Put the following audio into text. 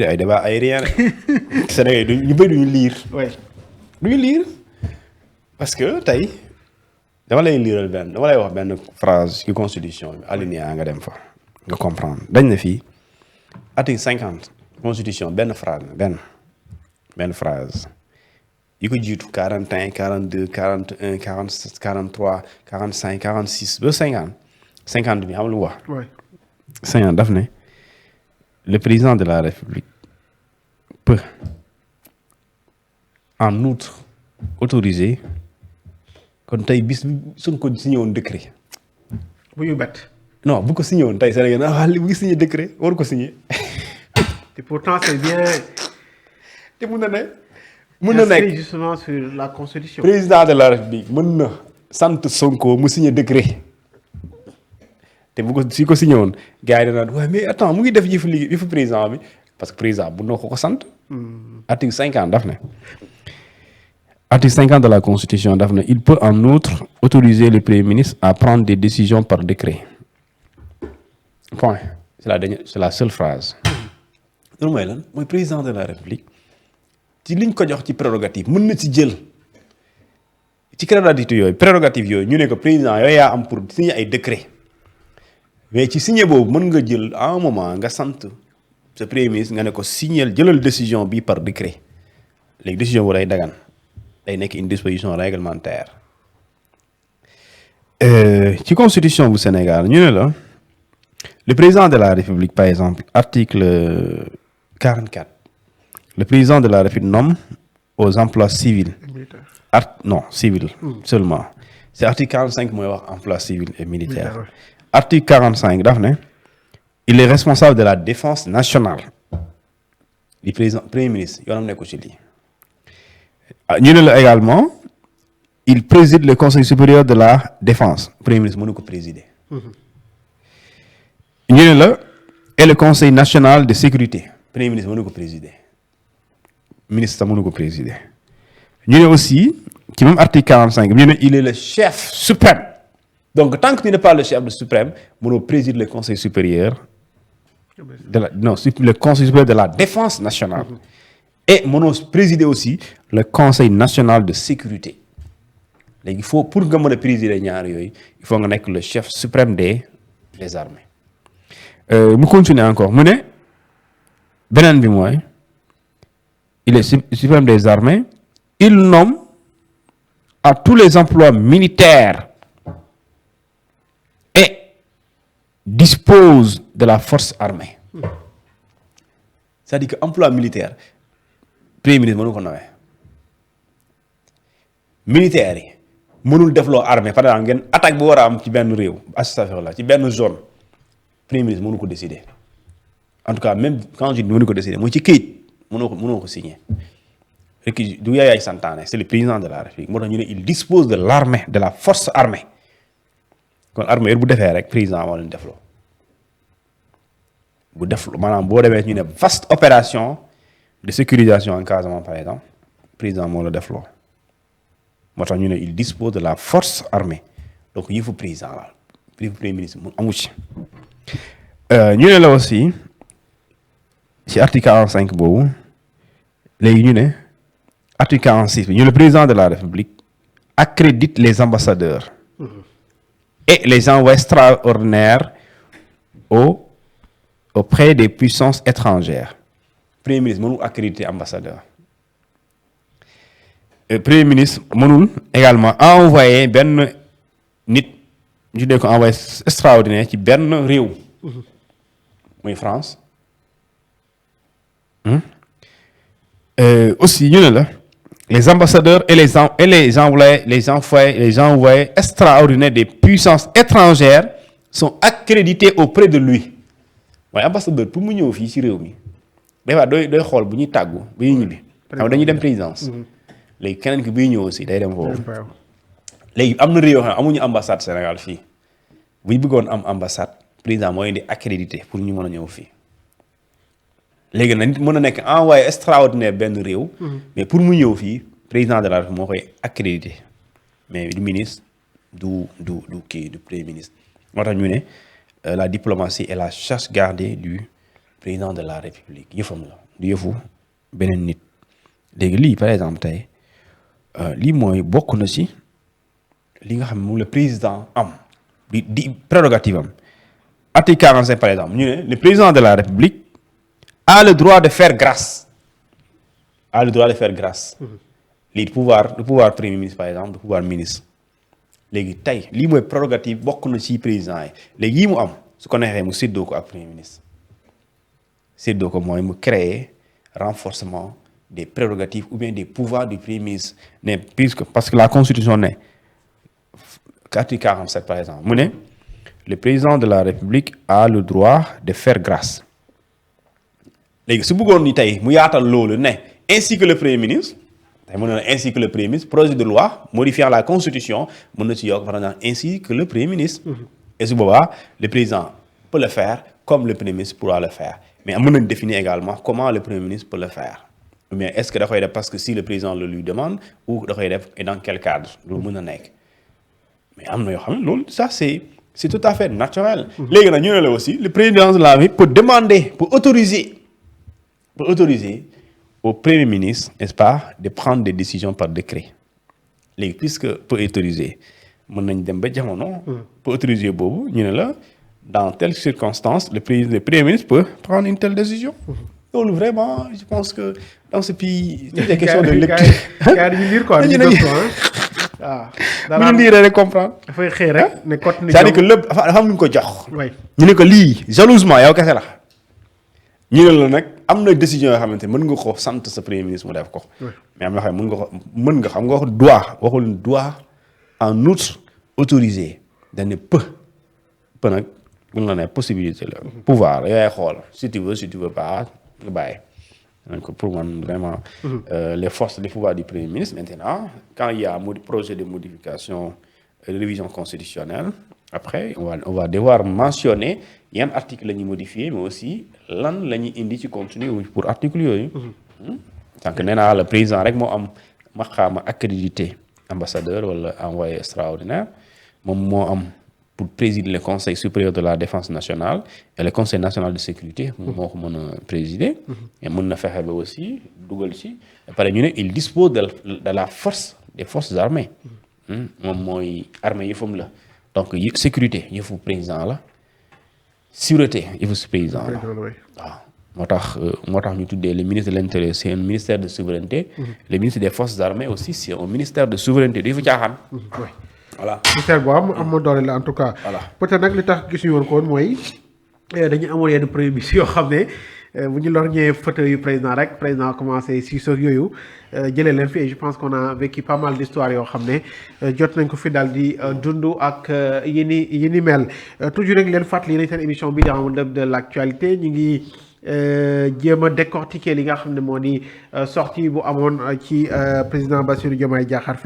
ay débat aérien Sénégal ñu bëri duñu lire. oui duñu lire parce que tey dama lay liiral dama lay wax benn phrase ci constitution bi alinéa nga dem fa nga comprendre dañ ne fii article 50 constitution benn phrase benn phrase yi ko jiitu 41 42 41 47 43 45 46 ba 50 bi xam lu wax. oui 50 daf ne le président de la République peut en outre autoriser kon tey bis bi suñ ko signé woon décret. bu ñu bett. non bu ko signé woon tey Sénégal li bu signé décret waru ko signé. et pourtant c'est bien. te mun na ne. mun na nekk justement sur la constitution. président de la République mën na sant Sonko mu signé décret. te bu ko si ko signé woon gars yi danaan waaye mais attends mu ngi def yëfu liggéey yëfu président bi parce que président bu noo ko sant. article 50 daf ne. article 50 de la constitution daf ne il peut en outre autoriser le premier ministre à prendre des décisions par décret. point c'est la seule phrase. loolu mooy lan mooy président de la république ci liñ ko jox ci prérogative mën na ci jël ci prérogative yooyu ñu ne ko président yooyu yaa am pour signer ay décret. mais ci signé boobu mën nga jël à un moment nga sant sa premier ministre nga ne ko signal jëlal décision bi par décret léegi décision boobu day dagan day nekk une disposition réglementaire ci constitution bu Sénégal ñu ne la le président de la République par exemple article 44 le président de la République nomme aux emplois civils civil seulement c'est article 45 mooy wax emploi civil et militaire. Article 45 daf ne il est responsable de la défense nationale du président premier ministre yoonam nekku ci lii ñu ne la également il préside le conseil supérieur de la défense premier ministre mënu ko présider ñu ne la et le conseil national de sécurité premier ministre mënu ko présider ministre mënu ko présider ñu ne aussi ci même article 45 ñu ne il est le chef suprême. Donc, tant que tu n'es pas le chef suprême, tu présides le Conseil supérieur le Conseil supérieur de la défense nationale. Et tu présider aussi le Conseil national de sécurité. Donc, il faut, pour que tu présider il faut que tu sois le chef suprême des armées. Je continue encore. Il est suprême des armées. Il nomme à tous les emplois militaires dispose de la force armée. C'est-à-dire que emploi militaire premier ministre mënu ko nawee militaire yi mënul defloo armée par exemple ngeen attaque bu war a am ci benn réew astafirullah ci benn zone premier ministre mënu ko décider en tout cas même quand je dis mënu ko décider mooy ci këyit mënoo ko signer rek du yaay santaane c'est le président de la République moo tax ñu ne il dispose de l'armée de la force armée. kon armée bu defee rek président moo leen defloo bu def maanaam boo demee ñu ne vaste opération de sécurisation en Casamance par exemple président moo la defloo moo tax ñu ne il dispose de la force armée donc yëfu président la yëfu premier ministre mu amu ci. ñu ne la aussi ci article 45 boobu léegi ñu ne article 46 bi ñu ne le président de la République accrédite les ambassadeurs. Et les envois extraordinaires auprès des puissances étrangères. Premier ministre mënul accréditer ambassadeur. Premier ministre mënul également envoyer benn nit ñu dee ko envoyé extraordinaire ci benn réew. muy France. Aussi ñu ne la. Les ambassadeurs et les envoyés extraordinaires des puissances étrangères sont accrédités auprès de lui. waaye ambassadeur pour mu ñëw fii ci réew mi des fois doy xool bu ñuy tàggu bu ñuy ñibbi. xam dañuy dem présidence. léegi keneen ki buy ñëw aussi day dem foofu. léegi am na réew yoo xam ne amuñu ambassade Sénégal fii bu ñu bëggoon am ambassade président mooy di accrédité pour ñu mën a ñëw fii. léegi nag nit mën a nekk envoyé extraordinaire benn réew. mais pour mu ñëw fii président de la République moo koy accrédité mais du ministre du premier ministre. moo tax ñu ne la diplomatie est la chasse gardée du président de la République yëfam la du yëfu beneen nit léegi lii par exemple tey lii mooy bokk na ci li nga xam ne moom le président am di prérogative am article 45 par exemple ñu ne le président de la République a le droit de faire grâce lii le pouvoir premier ministre par exemple le pouvoir ministre léegi tey lii mooy prérogative bokk na ci président yi léegi yii mu am su ko neexee mu séddoo ko ak premier ministre séddoo ko mooy mu créer renforcement des prérogatives ou bien des pouvoirs du premier ministre ne parce que la constitution ne article 47 par exemple mu ne le président de la République a le droit de faire grâce léegi su bëggoon ni tey mu yaatal loolu ne ainsi que le premier ministre tey mën na ainsi que le premier ministre projet de loi modifiant la constitution mën na ci yokk par exemple ainsi que le premier ministre et su boobaa le président peut le faire comme le premier ministre pourra le faire mais mën nañ définir également comment le premier ministre peut le faire ou bien est-ce que da koy def parce que si le président le lui demande ou da koy def et dans quel cadre loolu mën na nekk mais am na yoo xam ne loolu ça c'est tout à fait naturel léegi nag ñu ne la aussi le président de la République peut demander peut autoriser au premier ministre n'est-ce pas de prendre des décisions par décret léegi puisque peut autoriser mën nañ dem ba jamono peut autoriser boobu ñu ne la dans telles circonstances le premier ministre peut prendre une telle décision loolu vraiment je pense que dans ce pays c'est des questions de lecture dañuy lire quoi dañuy bu ñu lire rek comprendre dafay xëy rek ne code c'est-à-dire que lépp dafa am lu ñu ko jox oui ñu ne ko lii jalousement yow kese la ñu ne la nag am na décision yoo xamante mën nga ko sant sa premier ministre mu def ko mais am na xam mën nga xam nga wax doit en outre autoriser dañ ne peut nag mën la ne possibilité la pouvoir la yaay xool si tu veux pas nga bàyyi donc pour man vraiment les pouvoirs du premier ministre maintenant quand il y a projet de modification de révision constitutionnelle après on va devoir mentionner yan article la ñuy modifier mais aussi lan la ñuy indi ci contenu pour article yooyu donc nee naa le président rek moo am maqaama accrédité ambassadeur wala envoyé extraordinaire moom moo am pour présider le conseil supérieur de la défense nationale et le conseil national de sécurité moo ko mën a présider et mën na fexe ba aussi dugal ci pare ñu ne il dispose de la force des forces armées moom mooy armée yëfam la donc sécurité yëfu président la sûreté yëfu président la waaw moo tax ñu tuddee le ministre de l'intérieur c'est un ministère de souveraineté le ministre des forces armées aussi c'est un ministère de souveraineté du yëfu caaxaan voilà ministère bu am ma doole la en tout cas voilà peut-être nag li tax gisuñu woon ko woon mooy dañu amoon yenn premier ministre yoo xam ne bu ñu lor ñëwee fauteuil yu président commencé si soog yooyu jëlee leen fi et je pense qu'on a vécu pas mal d'histoires yoo xam ne jot nañ ko fi daal di dund ak yi ni mel toujours rek leen fàttali nañ seen émission bi dans le de l'actualité ñu ngi jéem a décortiquer li nga xam ne moo di sortie bu amoon ci président Bassirou Diomaye Diakhar Faye